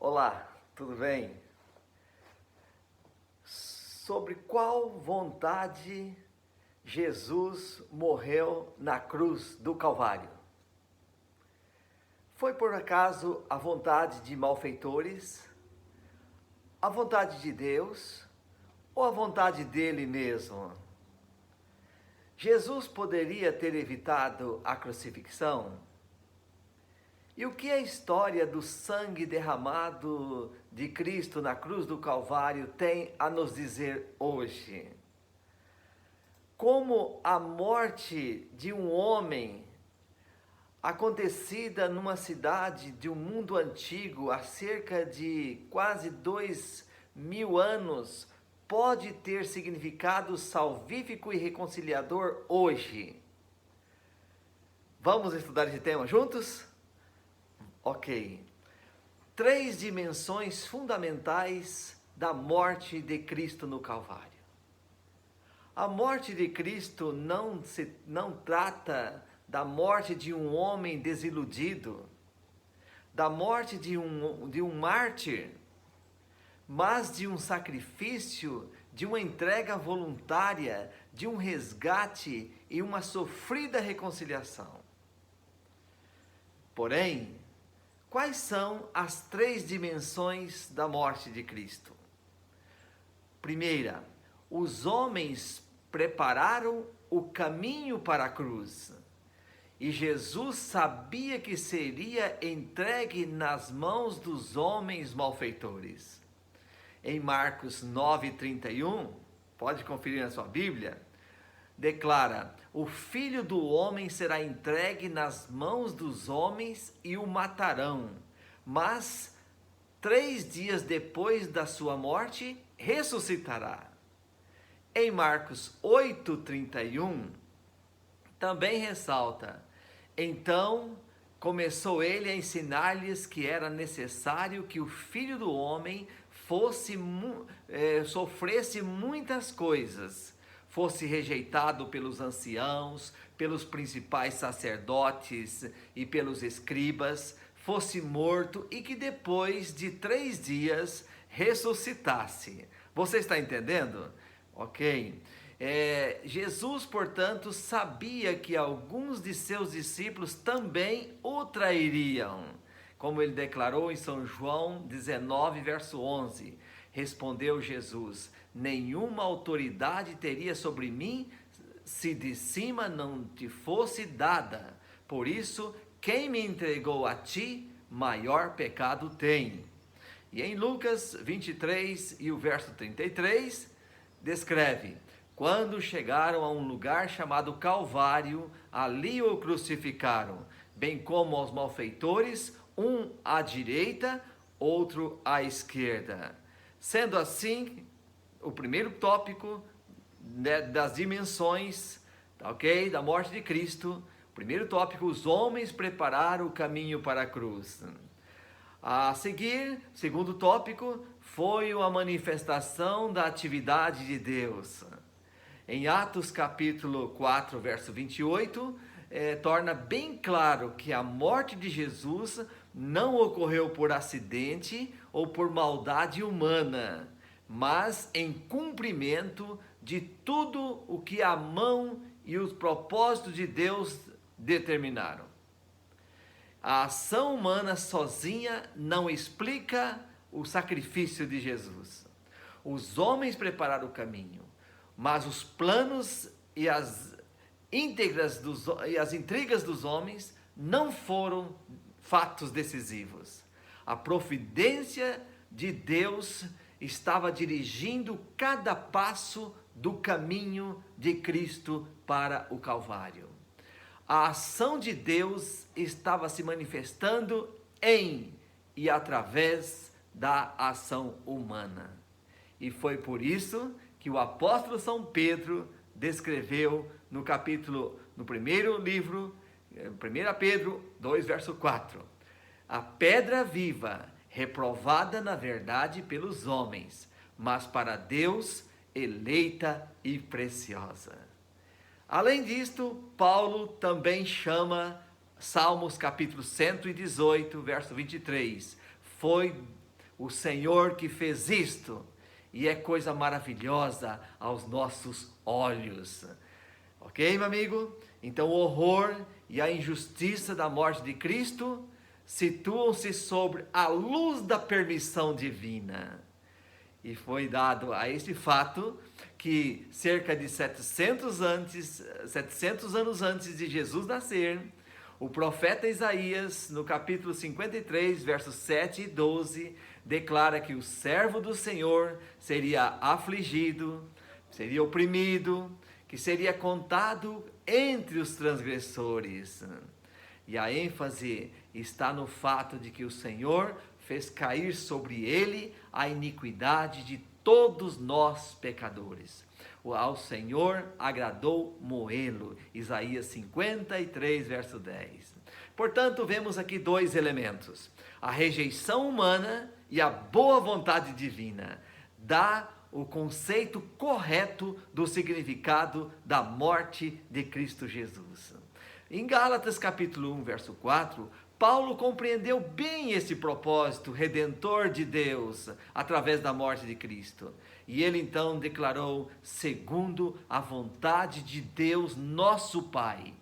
Olá, tudo bem? Sobre qual vontade Jesus morreu na cruz do Calvário? Foi por acaso a vontade de malfeitores, a vontade de Deus ou a vontade dele mesmo? Jesus poderia ter evitado a crucifixão? E o que a história do sangue derramado de Cristo na cruz do Calvário tem a nos dizer hoje? Como a morte de um homem acontecida numa cidade de um mundo antigo há cerca de quase 2000 anos pode ter significado salvífico e reconciliador hoje? Vamos estudar esse tema juntos? Ok. 3 dimensões fundamentais da morte de Cristo no Calvário. A morte de Cristo não trata da morte de um homem desiludido, da morte de um mártir, mas de um sacrifício, de uma entrega voluntária, de um resgate e uma sofrida reconciliação. Porém, quais são as 3 dimensões da morte de Cristo? Primeira, os homens prepararam o caminho para a cruz. E Jesus sabia que seria entregue nas mãos dos homens malfeitores. Em Marcos 9:31, pode conferir na sua Bíblia, declara: o Filho do Homem será entregue nas mãos dos homens e o matarão, mas 3 dias depois da sua morte ressuscitará. Em Marcos 8:31, também ressalta: então começou ele a ensinar-lhes que era necessário que o Filho do Homem sofresse muitas coisas, fosse rejeitado pelos anciãos, pelos principais sacerdotes e pelos escribas, fosse morto e que depois de 3 dias ressuscitasse. Você está entendendo? Ok. Jesus, portanto, sabia que alguns de seus discípulos também o trairiam. Como ele declarou em São João 19, verso 11. Respondeu Jesus: nenhuma autoridade teria sobre mim se de cima não te fosse dada. Por isso, quem me entregou a ti, maior pecado tem. E em Lucas 23 e o verso 33, descreve: quando chegaram a um lugar chamado Calvário, ali o crucificaram, bem como aos malfeitores, um à direita, outro à esquerda. Sendo assim, o primeiro tópico das dimensões, ok, da morte de Cristo, primeiro tópico: os homens prepararam o caminho para a cruz. A seguir, segundo tópico, foi a manifestação da atividade de Deus. Em Atos capítulo 4, verso 28, torna bem claro que a morte de Jesus não ocorreu por acidente ou por maldade humana, mas em cumprimento de tudo o que a mão e os propósitos de Deus determinaram. A ação humana sozinha não explica o sacrifício de Jesus. Os homens prepararam o caminho, mas os planos e as intrigas dos homens não foram fatos decisivos. A providência de Deus estava dirigindo cada passo do caminho de Cristo para o Calvário. A ação de Deus estava se manifestando em e através da ação humana. E foi por isso que o apóstolo São Pedro descreveu no primeiro livro, 1 Pedro 2, verso 4, a pedra viva, reprovada na verdade pelos homens, mas para Deus eleita e preciosa. Além disto, Paulo também chama Salmos capítulo 118, verso 23. o Senhor que fez isto, e é coisa maravilhosa aos nossos olhos. Ok, meu amigo? Então o horror e a injustiça da morte de Cristo situam-se sobre a luz da permissão divina. E foi dado a este fato que cerca de 700 anos antes de Jesus nascer, o profeta Isaías, no capítulo 53, versos 7 e 12, declara que o servo do Senhor seria afligido, seria oprimido, que seria contado entre os transgressores. E a ênfase está no fato de que o Senhor fez cair sobre ele a iniquidade de todos nós pecadores. Ao Senhor agradou moê-lo. Isaías 53, verso 10. Portanto, vemos aqui dois elementos: a rejeição humana e a boa vontade divina. Dá o conceito correto do significado da morte de Cristo Jesus. Em Gálatas capítulo 1, verso 4, Paulo compreendeu bem esse propósito redentor de Deus através da morte de Cristo. E ele então declarou: segundo a vontade de Deus, nosso Pai.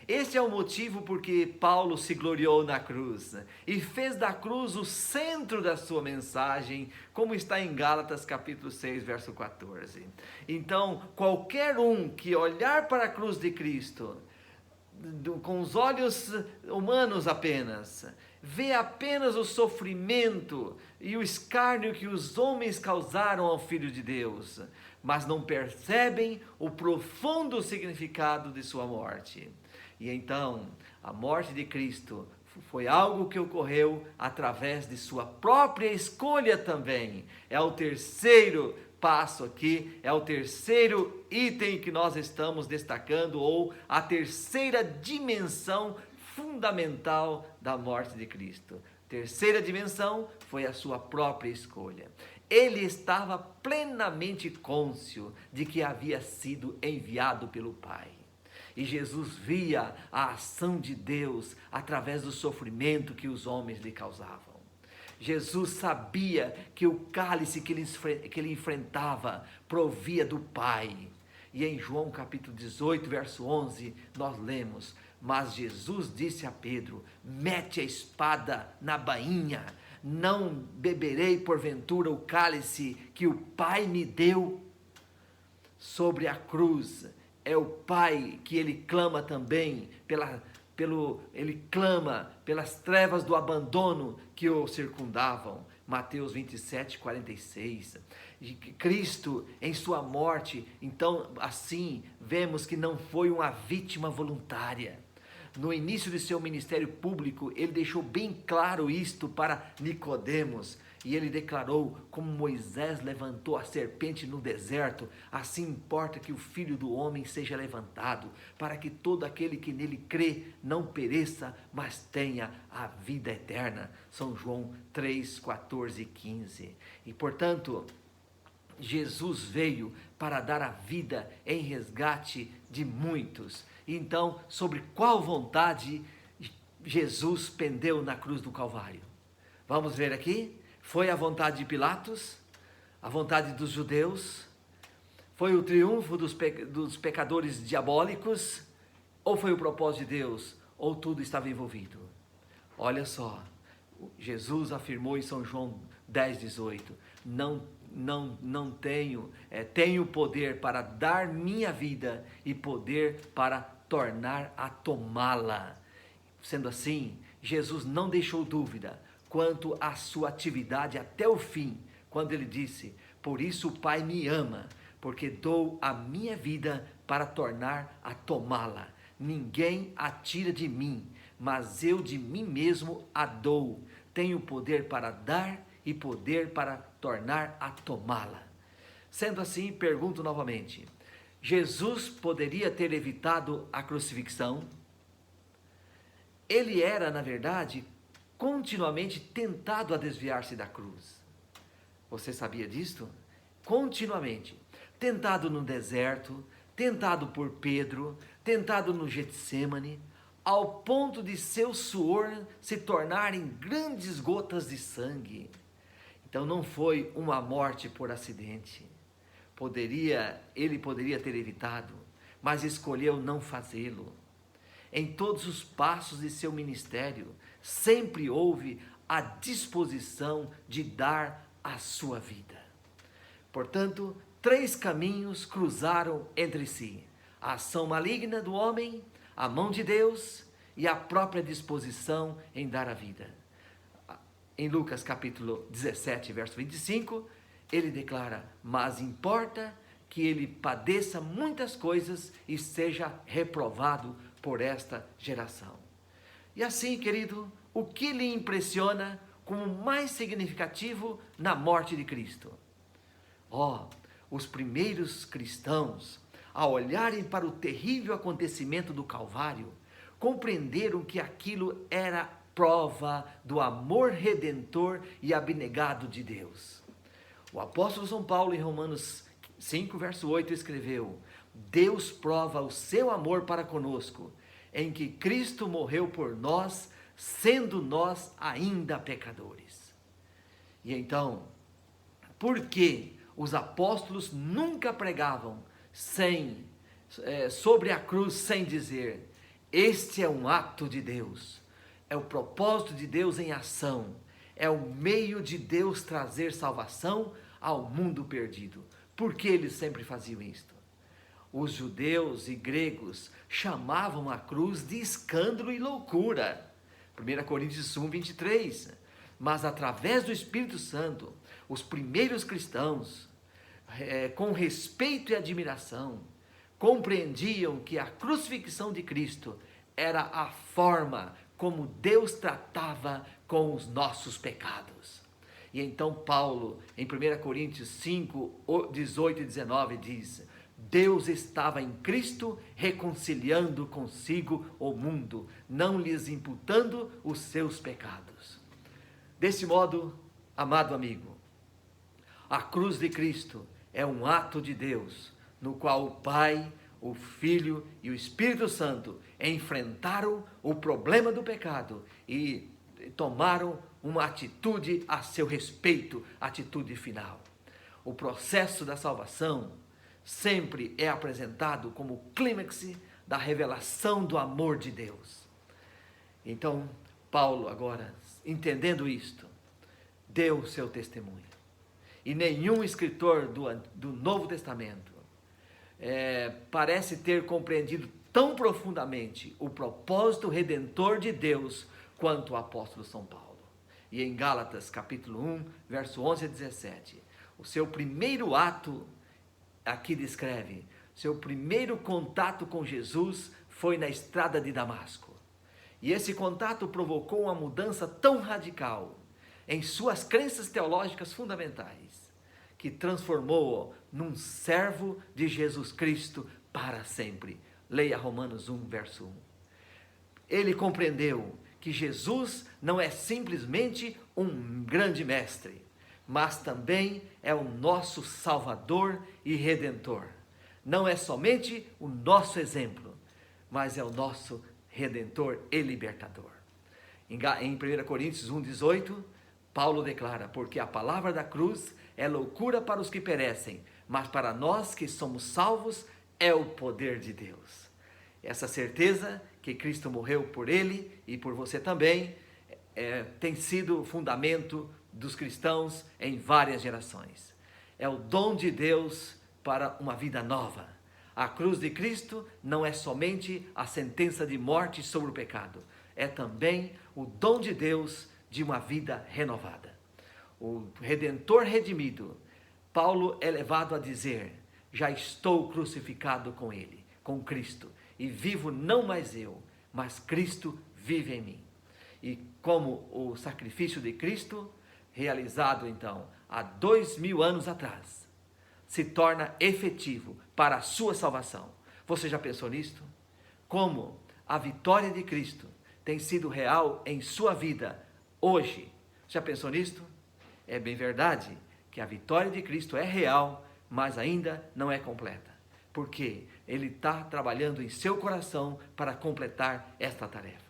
Esse é o motivo porque Paulo se gloriou na cruz e fez da cruz o centro da sua mensagem, como está em Gálatas capítulo 6, verso 14. Então, qualquer um que olhar para a cruz de Cristo com os olhos humanos apenas, vê apenas o sofrimento e o escárnio que os homens causaram ao Filho de Deus, mas não percebem o profundo significado de sua morte. E então, a morte de Cristo foi algo que ocorreu através de sua própria escolha também. É o terceiro passo aqui, é o terceiro item que nós estamos destacando, ou a terceira dimensão fundamental da morte de Cristo. Terceira dimensão foi a sua própria escolha. Ele estava plenamente cônscio de que havia sido enviado pelo Pai. E Jesus via a ação de Deus através do sofrimento que os homens lhe causavam. Jesus sabia que o cálice que ele enfrentava provia do Pai. E em João capítulo 18, verso 11, nós lemos: mas Jesus disse a Pedro: mete a espada na bainha, não beberei porventura o cálice que o Pai me deu. Sobre a cruz, é o Pai que ele clama também ele clama pelas trevas do abandono que o circundavam. Mateus 27, 46. E Cristo, em sua morte, então, assim, vemos que não foi uma vítima voluntária. No início de seu ministério público, ele deixou bem claro isto para Nicodemos. E ele declarou: como Moisés levantou a serpente no deserto, assim importa que o Filho do Homem seja levantado, para que todo aquele que nele crê não pereça, mas tenha a vida eterna. São João 3, 14 e 15. E portanto, Jesus veio para dar a vida em resgate de muitos. Então, sobre qual vontade Jesus pendeu na cruz do Calvário? Vamos ver aqui. Foi a vontade de Pilatos? A vontade dos judeus? Foi o triunfo dos pecadores diabólicos? Ou foi o propósito de Deus? Ou tudo estava envolvido? Olha só, Jesus afirmou em São João 10, 18, tenho poder para dar minha vida e poder para tornar a tomá-la. Sendo assim, Jesus não deixou dúvida quanto à sua atividade até o fim, quando ele disse: por isso o Pai me ama, porque dou a minha vida para tornar a tomá-la. Ninguém a tira de mim, mas eu de mim mesmo a dou. Tenho poder para dar e poder para tornar a tomá-la. Sendo assim, pergunto novamente: Jesus poderia ter evitado a crucifixão? Ele era, na verdade, continuamente tentado a desviar-se da cruz. Você sabia disto? Continuamente. Tentado no deserto, tentado por Pedro, tentado no Getsêmani, ao ponto de seu suor se tornar em grandes gotas de sangue. Então não foi uma morte por acidente. Ele poderia ter evitado, mas escolheu não fazê-lo. Em todos os passos de seu ministério, sempre houve a disposição de dar a sua vida. Portanto, 3 caminhos cruzaram entre si: a ação maligna do homem, a mão de Deus e a própria disposição em dar a vida. Em Lucas capítulo 17, verso 25, ele declara: mas importa que ele padeça muitas coisas e seja reprovado por esta geração. E assim, querido, o que lhe impressiona como mais significativo na morte de Cristo? Os primeiros cristãos, ao olharem para o terrível acontecimento do Calvário, compreenderam que aquilo era prova do amor redentor e abnegado de Deus. O apóstolo São Paulo, em Romanos 5, verso 8, escreveu: Deus prova o seu amor para conosco, em que Cristo morreu por nós, sendo nós ainda pecadores. E então, por que os apóstolos nunca pregavam sobre a cruz sem dizer: este é um ato de Deus, é o propósito de Deus em ação, é o meio de Deus trazer salvação ao mundo perdido? Por que eles sempre faziam isto? Os judeus e gregos chamavam a cruz de escândalo e loucura. 1 Coríntios 1, 23. Mas através do Espírito Santo, os primeiros cristãos, com respeito e admiração, compreendiam que a crucifixão de Cristo era a forma como Deus tratava com os nossos pecados. E então Paulo, em 1 Coríntios 5, 18 e 19, diz: Deus estava em Cristo reconciliando consigo o mundo, não lhes imputando os seus pecados. Desse modo, amado amigo, a cruz de Cristo é um ato de Deus, no qual o Pai, o Filho e o Espírito Santo enfrentaram o problema do pecado e tomaram uma atitude a seu respeito, atitude final. O processo da salvação sempre é apresentado como o clímax da revelação do amor de Deus. Então, Paulo, agora, entendendo isto, deu o seu testemunho. E nenhum escritor do Novo Testamento parece ter compreendido tão profundamente o propósito redentor de Deus quanto o apóstolo São Paulo. E em Gálatas capítulo 1, verso 11 a 17, o seu primeiro ato, aqui descreve, seu primeiro contato com Jesus foi na estrada de Damasco. E esse contato provocou uma mudança tão radical em suas crenças teológicas fundamentais, que transformou-o num servo de Jesus Cristo para sempre. Leia Romanos 1, verso 1. Ele compreendeu que Jesus não é simplesmente um grande mestre, mas também é o nosso Salvador e Redentor. Não é somente o nosso exemplo, mas é o nosso Redentor e Libertador. Em 1 Coríntios 1, 18, Paulo declara: porque a palavra da cruz é loucura para os que perecem, mas para nós que somos salvos é o poder de Deus. Essa certeza que Cristo morreu por ele e por você também tem sido o fundamento dos cristãos em várias gerações. É o dom de Deus para uma vida nova. A cruz de Cristo não é somente a sentença de morte sobre o pecado, é também o dom de Deus de uma vida renovada. O Redentor redimido, Paulo é levado a dizer: já estou crucificado com ele, com Cristo, e vivo não mais eu, mas Cristo vive em mim. E como o sacrifício de Cristo, realizado então há 2000 anos atrás, se torna efetivo para a sua salvação. Você já pensou nisto? Como a vitória de Cristo tem sido real em sua vida hoje? Já pensou nisto? É bem verdade que a vitória de Cristo é real, mas ainda não é completa. Porque Ele está trabalhando em seu coração para completar esta tarefa.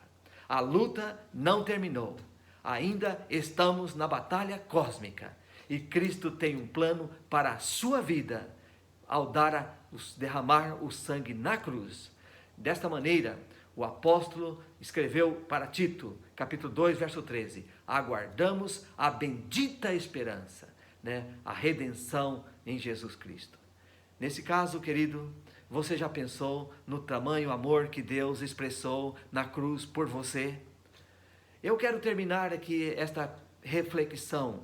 A luta não terminou. Ainda estamos na batalha cósmica. E Cristo tem um plano para a sua vida ao derramar o sangue na cruz. Desta maneira, o apóstolo escreveu para Tito, capítulo 2, verso 13: aguardamos a bendita esperança, a redenção em Jesus Cristo. Nesse caso, querido, você já pensou no tamanho amor que Deus expressou na cruz por você? Eu quero terminar aqui esta reflexão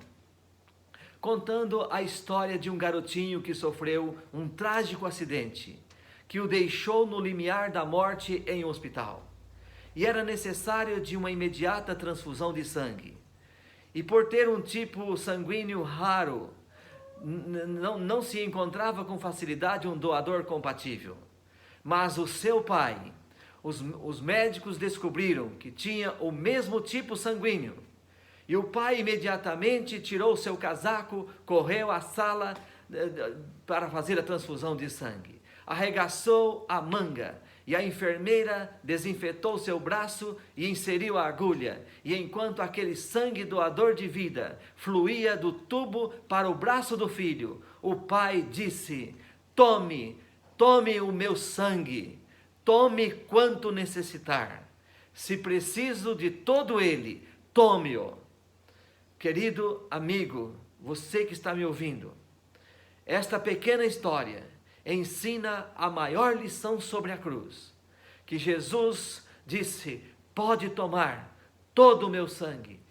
contando a história de um garotinho que sofreu um trágico acidente, que o deixou no limiar da morte em um hospital. E era necessário de uma imediata transfusão de sangue. E por ter um tipo sanguíneo raro, não se encontrava com facilidade um doador compatível. Mas o seu pai, os médicos descobriram que tinha o mesmo tipo sanguíneo. E o pai imediatamente tirou seu casaco, correu à sala para fazer a transfusão de sangue. Arregaçou a manga e a enfermeira desinfetou seu braço e inseriu a agulha. E enquanto aquele sangue doador de vida fluía do tubo para o braço do filho, o pai disse: tome o meu sangue, tome quanto necessitar. Se preciso de todo ele, tome-o. Querido amigo, você que está me ouvindo, esta pequena história ensina a maior lição sobre a cruz, que Jesus disse: pode tomar todo o meu sangue.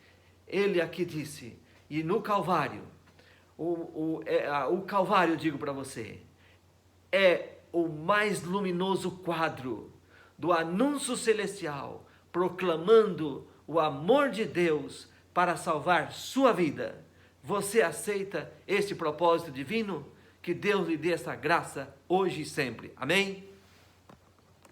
Ele aqui disse, e no Calvário, o Calvário, digo para você, é o mais luminoso quadro do anúncio celestial, proclamando o amor de Deus para salvar sua vida. Você aceita esse propósito divino? Que Deus lhe dê essa graça hoje e sempre. Amém?